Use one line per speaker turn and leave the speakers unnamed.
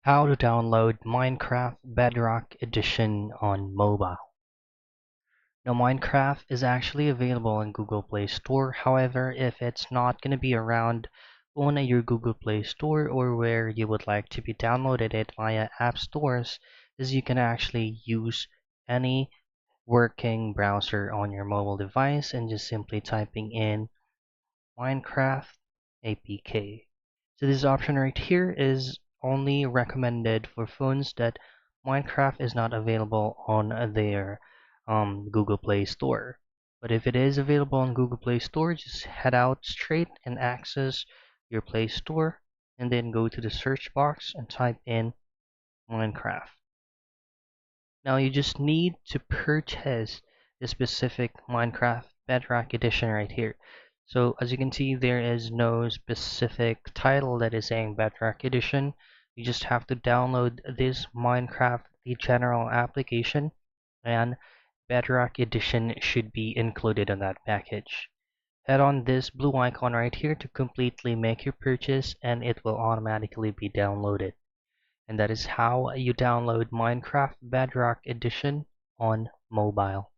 How to download Minecraft Bedrock Edition on mobile. Now, Minecraft is actually available in Google Play Store. However, if it's not going to be around on your Google Play Store or where you would like to be downloaded it via app stores, is you can actually use any working browser on your mobile device and just simply typing in Minecraft APK. So this option right here is only recommended for phones that Minecraft is not available on their Google Play Store. But if it is available on Google Play Store, just head out straight and access your Play Store and then go to the search box and type in Minecraft. Now you just need to purchase the specific Minecraft Bedrock Edition right here. So as you can see, there is no specific title that is saying Bedrock Edition. You just have to download this Minecraft, the general application, and Bedrock Edition should be included in that package. Head on this blue icon right here to completely make your purchase and it will automatically be downloaded. And that is how you download Minecraft Bedrock Edition on mobile.